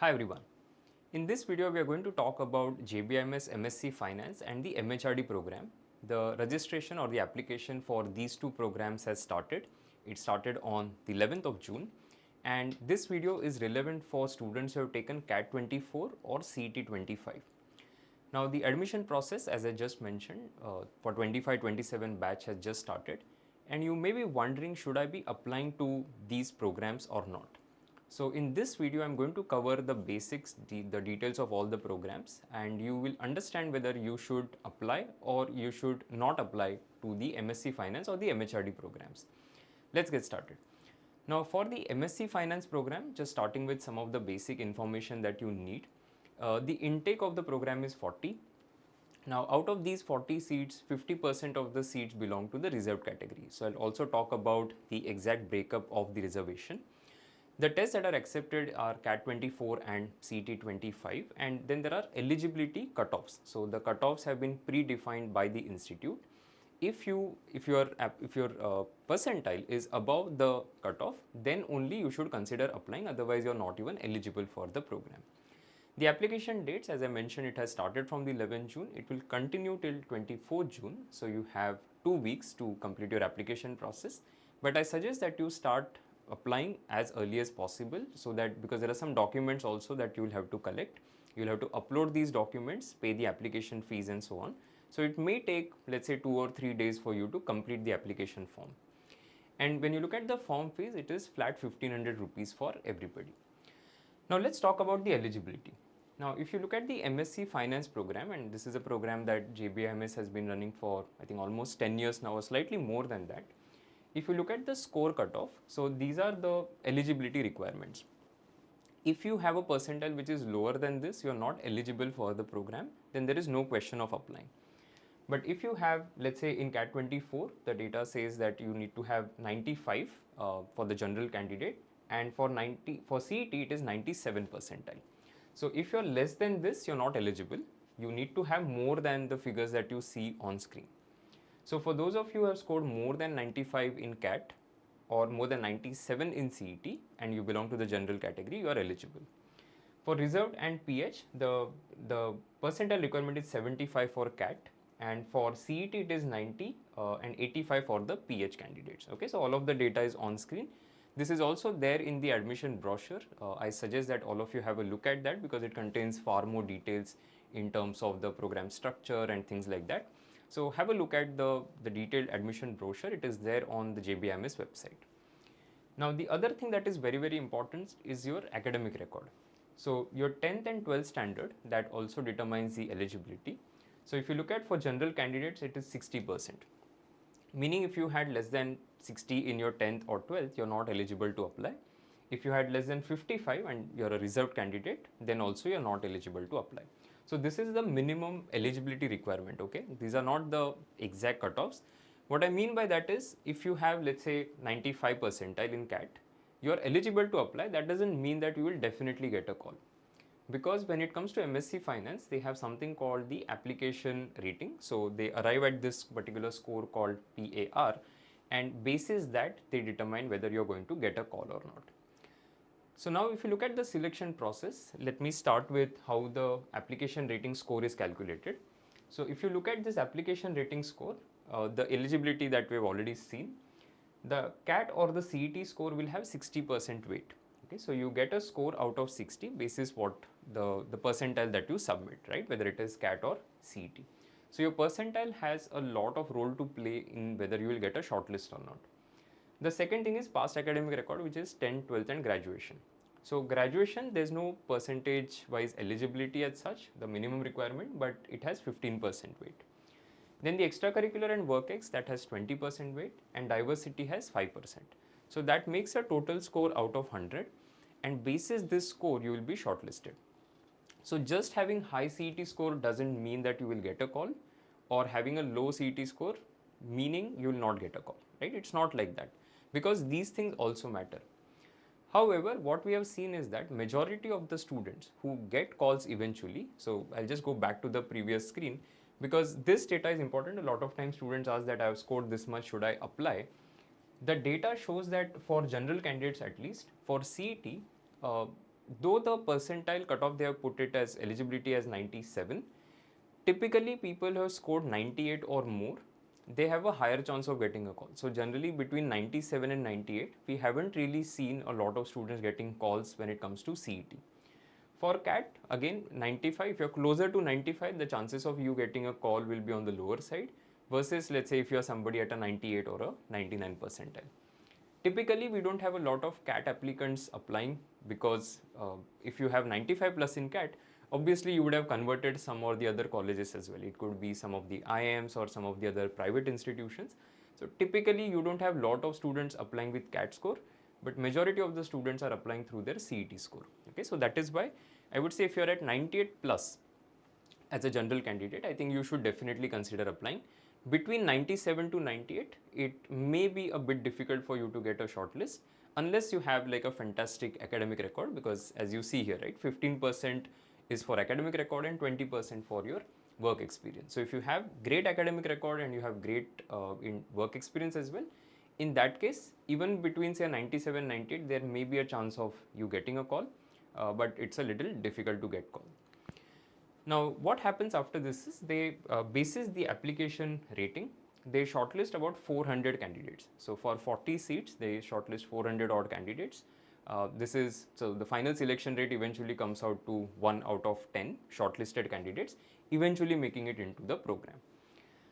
Hi everyone. In this video we are going to talk about JBIMS MSc Finance and the MHRD program. The registration or the application for these two programs has started. It started on the 11th of June and this video is relevant for students who have taken CAT 24 or CET 25. Now the admission process, as I just mentioned, for 25-27 batch has just started and you may be wondering, should I be applying to these programs or not? So in this video, I'm going to cover the basics, the details of all the programs, and you will understand whether you should apply or you should not apply to the MSc Finance or the MHRD programs. Let's get started. Now for the MSc Finance program, just starting with some of the basic information that you need. The intake of the program is 40. Now out of these 40 seats, 50% of the seats belong to the reserved category. So I'll also talk about the exact breakup of the reservation. The tests that are accepted are CAT 24 and CET 25, and then there are eligibility cutoffs. So the cutoffs have been predefined by the institute. If your percentile is above the cutoff, then only you should consider applying, otherwise you are not even eligible for the program. The application dates, as I mentioned, it has started from the 11th June. It will continue till 24th June. So you have 2 weeks to complete your application process. But I suggest that you start applying as early as possible, so that because there are some documents also that you will have to collect. You will have to upload these documents, pay the application fees and so on. So it may take, let's say, 2 or 3 days for you to complete the application form. And when you look at the form fees, it is flat 1500 rupees for everybody. Now let's talk about the eligibility. Now if you look at the MSc Finance program, and this is a program that JBIMS has been running for I think almost 10 years now, or slightly more than that. If you look at the score cutoff, so these are the eligibility requirements. If you have a percentile which is lower than this, you are not eligible for the program, then there is no question of applying. But if you have, let's say in CAT 24, the data says that you need to have 95 for the general candidate, and for CET it is 97 percentile. So if you're less than this, you're not eligible. You need to have more than the figures that you see on screen. So for those of you who have scored more than 95 in CAT or more than 97 in CET and you belong to the general category, you are eligible. For reserved and PH, the percentile requirement is 75 for CAT, and for CET it is 90 and 85 for the PH candidates. Okay, so all of the data is on screen. This is also there in the admission brochure. I suggest that all of you have a look at that because it contains far more details in terms of the program structure and things like that. So have a look at the detailed admission brochure. It is there on the JBIMS website. Now the other thing that is very important is your academic record. So your 10th and 12th standard, that also determines the eligibility. So if you look at for general candidates, it is 60%. Meaning if you had less than 60 in your 10th or 12th, you're not eligible to apply. If you had less than 55 and you're a reserved candidate, then also you're not eligible to apply. So this is the minimum eligibility requirement, okay? These are not the exact cutoffs. What I mean by that is, if you have, let's say, 95 percentile in CAT, you're eligible to apply. That doesn't mean that you will definitely get a call. Because when it comes to MSc Finance, they have something called the application rating. So they arrive at this particular score called PAR, and basis that they determine whether you're going to get a call or not. So now if you look at the selection process, let me start with how the application rating score is calculated. So if you look at this application rating score, the eligibility that we've already seen, the CAT or the CET score will have 60% weight. Okay, so you get a score out of 60 basis what the percentile that you submit, right? Whether it is CAT or CET. So your percentile has a lot of role to play in whether you will get a shortlist or not. The second thing is past academic record, which is 10th, 12th and graduation. So graduation, there's no percentage wise eligibility as such, the minimum requirement, but it has 15% weight. Then the extracurricular and work ex, that has 20% weight, and diversity has 5%. So that makes a total score out of 100, and basis this score you will be shortlisted. So just having high CET score doesn't mean that you will get a call, or having a low CET score meaning you will not get a call, right? It's not like that, because these things also matter. However, what we have seen is that majority of the students who get calls eventually, so I'll just go back to the previous screen because this data is important. A lot of times students ask that I have scored this much, should I apply? The data shows that for general candidates, at least for CET, though the percentile cutoff they have put it as eligibility as 97, typically people who have scored 98 or more, they have a higher chance of getting a call. So generally between 97 and 98, we haven't really seen a lot of students getting calls when it comes to CET. For CAT, again 95, if you're closer to 95, the chances of you getting a call will be on the lower side versus let's say if you're somebody at a 98 or a 99 percentile. Typically, we don't have a lot of CAT applicants applying because if you have 95 plus in CAT, obviously you would have converted some or the other colleges as well. It could be some of the IMS or some of the other private institutions. So typically you don't have lot of students applying with CAT score, but majority of the students are applying through their CET score. Okay, so that is why I would say if you're at 98 plus as a general candidate, I think you should definitely consider applying. Between 97 to 98, it may be a bit difficult for you to get a shortlist unless you have like a fantastic academic record, because as you see here, right, 15% is for academic record and 20% for your work experience. So if you have great academic record and you have great in work experience as well, in that case, even between say 97 98, there may be a chance of you getting a call, but it's a little difficult to get call. Now, what happens after this is they basis the application rating. They shortlist about 400 candidates. So for 40 seats, they shortlist 400 odd candidates. This is so the final selection rate eventually comes out to 1 out of 10 shortlisted candidates, eventually making it into the program.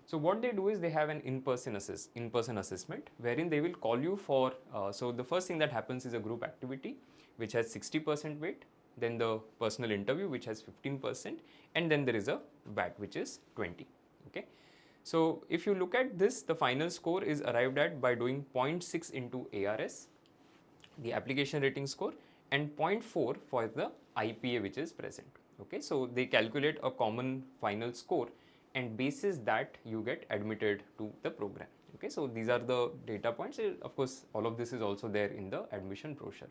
So what they do is they have an in-person assessment wherein they will call you for. So the first thing that happens is a group activity, which has 60% weight, then the personal interview which has 15%, and then there is a VAT which is 20. Okay, so if you look at this, the final score is arrived at by doing 0.6 into ARS, the application rating score, and 0.4 for the IPA which is present. Okay, so they calculate a common final score and basis that you get admitted to the program. Okay, so these are the data points. Of course, all of this is also there in the admission brochure.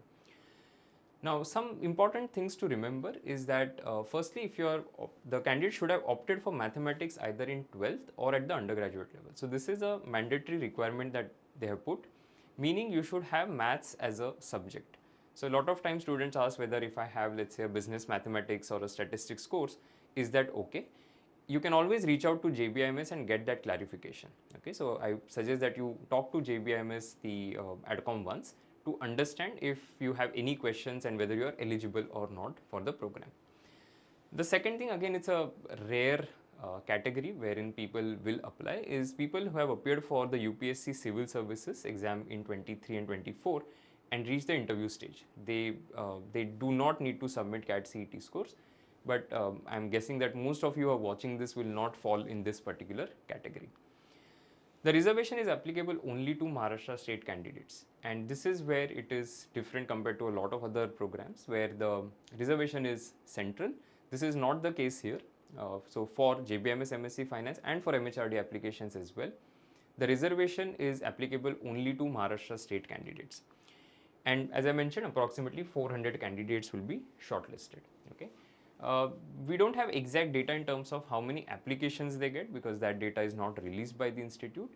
Now, some important things to remember is that firstly, if you are the candidate should have opted for mathematics either in 12th or at the undergraduate level. So this is a mandatory requirement that they have put, meaning you should have maths as a subject. So a lot of times students ask whether if I have, let's say, a business mathematics or a statistics course, is that okay? You can always reach out to JBIMS and get that clarification. Okay, so I suggest that you talk to JBIMS, the ADCOM once, to understand if you have any questions and whether you are eligible or not for the program. The second thing, again, it's a rare category wherein people will apply, is people who have appeared for the UPSC Civil Services exam in 23 and 24 and reached the interview stage. They do not need to submit CAT CET scores, but I'm guessing that most of you who are watching this will not fall in this particular category. The reservation is applicable only to Maharashtra state candidates, and this is where it is different compared to a lot of other programs where the reservation is central. This is not the case here. So for JBIMS MSc Finance and for MHRD applications as well, the reservation is applicable only to Maharashtra state candidates. And as I mentioned, approximately 400 candidates will be shortlisted. Okay. We don't have exact data in terms of how many applications they get because that data is not released by the institute.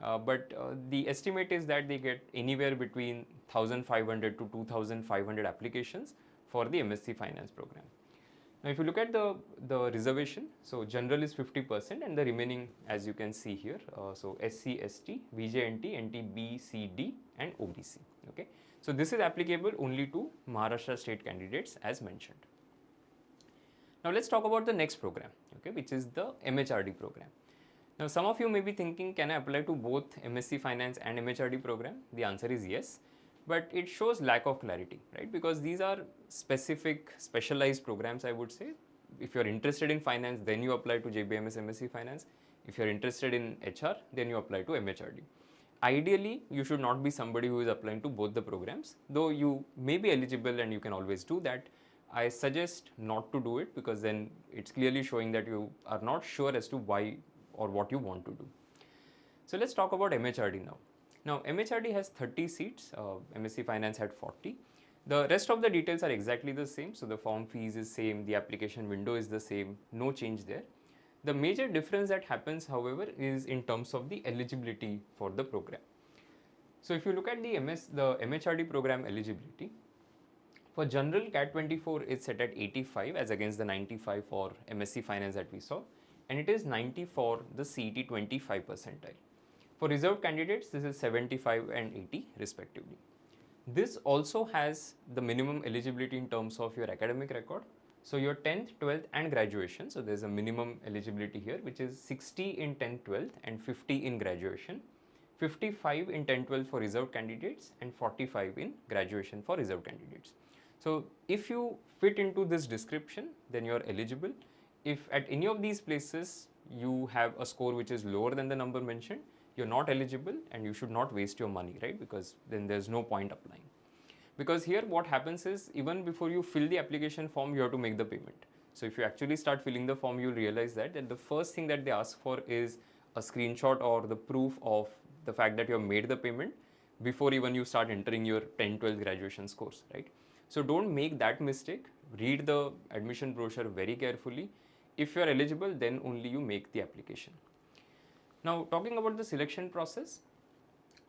But the estimate is that they get anywhere between 1,500 to 2,500 applications for the MSc Finance program. Now, if you look at the reservation, so general is 50% and the remaining, as you can see here, so SC, ST, VJNT, NT, B, C, D and OBC. Okay. So this is applicable only to Maharashtra state candidates as mentioned. Now let's talk about the next program, okay, which is the MHRD program. Now some of you may be thinking, can I apply to both MSc Finance and MHRD program? The answer is yes, but it shows lack of clarity, right? Because these are specialized programs, I would say. If you're interested in finance, then you apply to JBIMS MSc Finance. If you're interested in HR, then you apply to MHRD. Ideally, you should not be somebody who is applying to both the programs, though you may be eligible and you can always do that. I suggest not to do it because then it's clearly showing that you are not sure as to why or what you want to do. So let's talk about MHRD now. Now MHRD has 30 seats, MSc Finance had 40. The rest of the details are exactly the same. So the form fees is same, the application window is the same, no change there. The major difference that happens, however, is in terms of the eligibility for the program. So if you look at the MHRD program eligibility, For general, CAT 24 is set at 85 as against the 95 for MSc Finance that we saw, and it is 90 for the CET 25 percentile. For reserved candidates, this is 75 and 80 respectively. This also has the minimum eligibility in terms of your academic record. So your 10th, 12th and graduation, so there's a minimum eligibility here which is 60 in 10th, 12th and 50 in graduation, 55 in 10th, 12th for reserved candidates and 45 in graduation for reserved candidates. So if you fit into this description, then you are eligible. If at any of these places you have a score which is lower than the number mentioned, you're not eligible and you should not waste your money, right? Because then there's no point applying. Because here what happens is, even before you fill the application form, you have to make the payment. So if you actually start filling the form, you'll realize that the first thing that they ask for is a screenshot or the proof of the fact that you have made the payment before even you start entering your 10, 12 graduation scores, right? So don't make that mistake. Read the admission brochure very carefully. If you are eligible, then only you make the application. Now, talking about the selection process.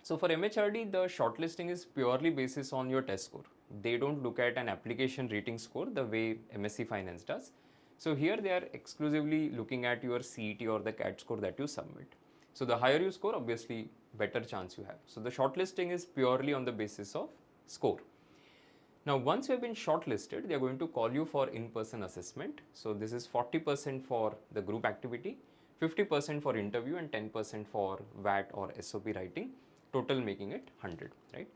So for MHRD, the shortlisting is purely basis on your test score. They don't look at an application rating score the way MSc Finance does. So here they are exclusively looking at your CET or the CAT score that you submit. So the higher you score, obviously better chance you have. So the shortlisting is purely on the basis of score. Now, once you have been shortlisted, they are going to call you for in-person assessment. So this is 40% for the group activity, 50% for interview and 10% for VAT or SOP writing, total making it 100, right?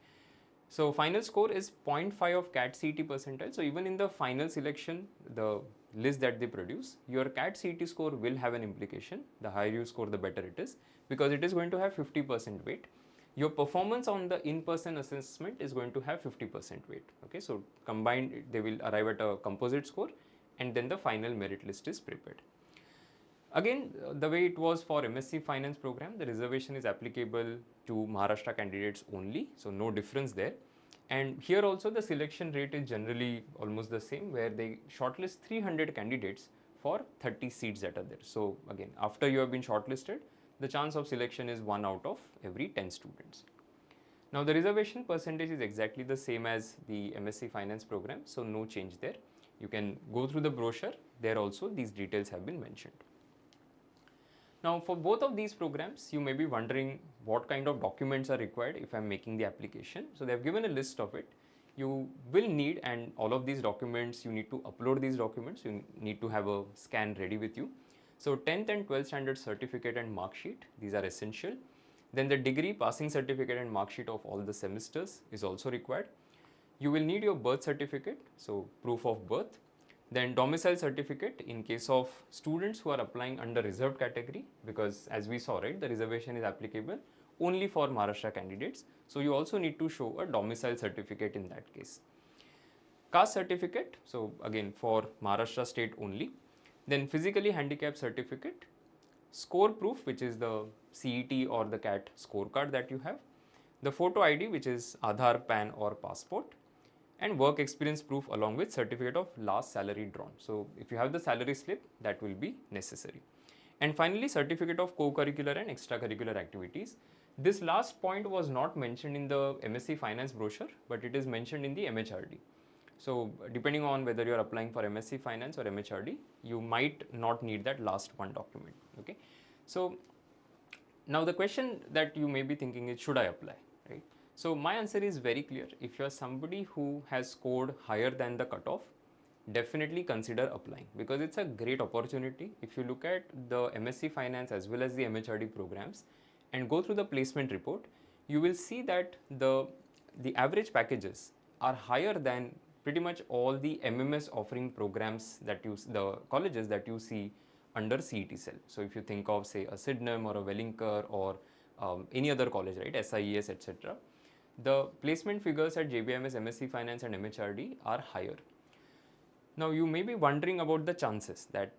So final score is 0.5 of CAT CET percentile. So even in the final selection, the list that they produce, your CAT CET score will have an implication. The higher you score, the better it is, because it is going to have 50% weight. Your performance on the in-person assessment is going to have 50% weight. Okay, so combined they will arrive at a composite score, and then the final merit list is prepared. Again, the way it was for MSc Finance program, the reservation is applicable to Maharashtra candidates only, so no difference there. And here also the selection rate is generally almost the same, where they shortlist 300 candidates for 30 seats that are there. So again, after you have been shortlisted, the chance of selection is 1 out of every 10 students. Now the reservation percentage is exactly the same as the MSc Finance program, so no change there. You can go through the brochure, there also these details have been mentioned. Now for both of these programs, you may be wondering what kind of documents are required if I am making the application. So they have given a list of it. You will need, and all of these documents, you need to upload these documents, you need to have a scan ready with you. So 10th and 12th standard certificate and mark sheet, these are essential. Then the degree, passing certificate and mark sheet of all the semesters is also required. You will need your birth certificate, so proof of birth. Then domicile certificate in case of students who are applying under reserved category, because as we saw, right, the reservation is applicable only for Maharashtra candidates. So you also need to show a domicile certificate in that case. Caste certificate, so again for Maharashtra state only. Then physically handicapped certificate, score proof, which is the CET or the CAT scorecard that you have, the photo ID, which is Aadhaar, PAN or passport, and work experience proof along with certificate of last salary drawn. So if you have the salary slip, that will be necessary. And finally, certificate of co-curricular and extracurricular activities. This last point was not mentioned in the MSc Finance brochure, but it is mentioned in the MHRD. So depending on whether you are applying for MSc Finance or MHRD, you might not need that last one document. Okay. So now the question that you may be thinking is, should I apply, right? So my answer is very clear. If you are somebody who has scored higher than the cutoff, definitely consider applying, because it's a great opportunity. If you look at the MSc Finance as well as the MHRD programs and go through the placement report, you will see that the average packages are higher than pretty much all the MMS offering programs that the colleges that you see under CET cell. So if you think of say a Sydenham or a Wellinger or any other college, right, SIES, etc., the placement figures at JBIMS, MSc Finance and MHRD are higher. Now you may be wondering about the chances, that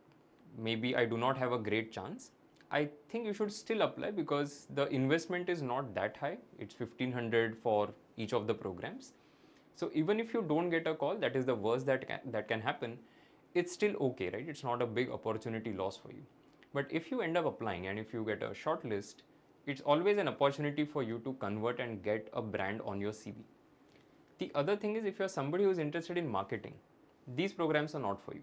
maybe I do not have a great chance. I think you should still apply, because the investment is not that high. It's 1500 for each of the programs. So even if you don't get a call, that is the worst that can happen, it's still okay, right? It's not a big opportunity loss for you. But if you end up applying and if you get a short list, it's always an opportunity for you to convert and get a brand on your CV. The other thing is, if you're somebody who's interested in marketing, these programs are not for you.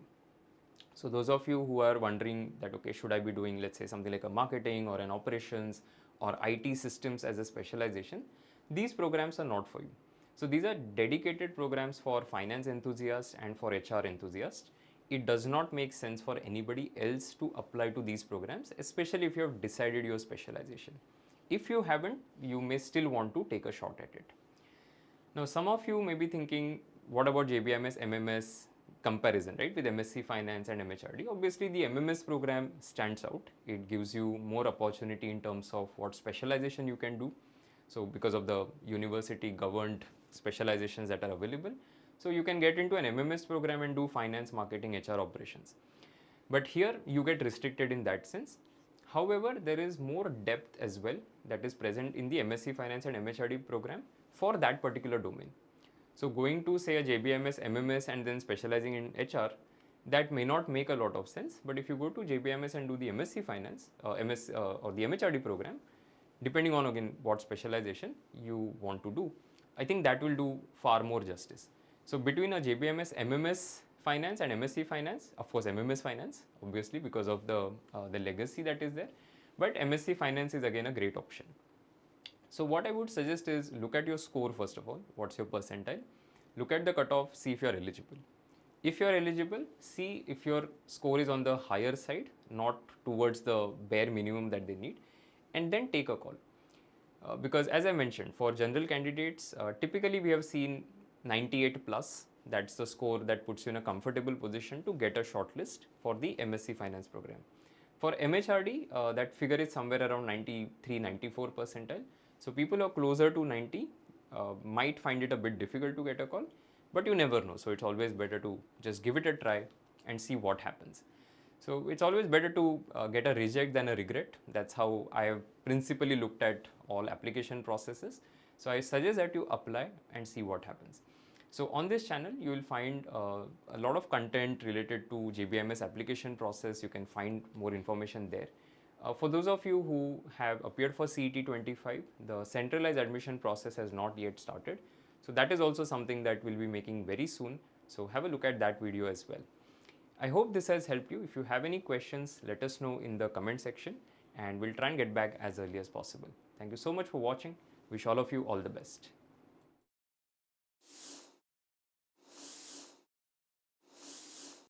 So those of you who are wondering that, okay, should I be doing, let's say, something like a marketing or an operations or IT systems as a specialization, these programs are not for you. So these are dedicated programs for finance enthusiasts and for HR enthusiasts. It does not make sense for anybody else to apply to these programs, especially if you have decided your specialization. If you haven't, you may still want to take a shot at it. Now, some of you may be thinking, what about JBIMS MMS comparison, right, with MSc Finance and MHRD? Obviously, the MMS program stands out. It gives you more opportunity in terms of what specialization you can do. So, because of the university governed specializations that are available, so you can get into an MMS program and do finance, marketing, HR operations. But here you get restricted in that sense. However, there is more depth as well that is present in the MSc Finance and MHRD program for that particular domain. So going to say a JBIMS MMS and then specializing in HR, that may not make a lot of sense. But if you go to JBIMS and do the MSc Finance, MS or the MHRD program, depending on again what specialization you want to do, I think that will do far more justice. So between a JBIMS MMS Finance and MSc Finance, of course MMS Finance, obviously because of the legacy that is there, but MSc Finance is again a great option. So what I would suggest is look at your score first of all, what's your percentile, look at the cutoff, see if you are eligible. If you are eligible, see if your score is on the higher side, not towards the bare minimum that they need, and then take a call. Because as I mentioned, for general candidates, typically we have seen 98 plus. That's the score that puts you in a comfortable position to get a shortlist for the MSc Finance program. For MHRD, that figure is somewhere around 93, 94 percentile. So people who are closer to 90 might find it a bit difficult to get a call, but you never know. So it's always better to just give it a try and see what happens. So it's always better to get a reject than a regret. That's how I have principally looked at all application processes. So I suggest that you apply and see what happens. So on this channel, you will find a lot of content related to JBIMS application process. You can find more information there. For those of you who have appeared for CET 25, the centralized admission process has not yet started. So that is also something that we'll be making very soon. So have a look at that video as well. I hope this has helped you. If you have any questions, let us know in the comment section and we'll try and get back as early as possible. Thank you so much for watching. Wish all of you all the best.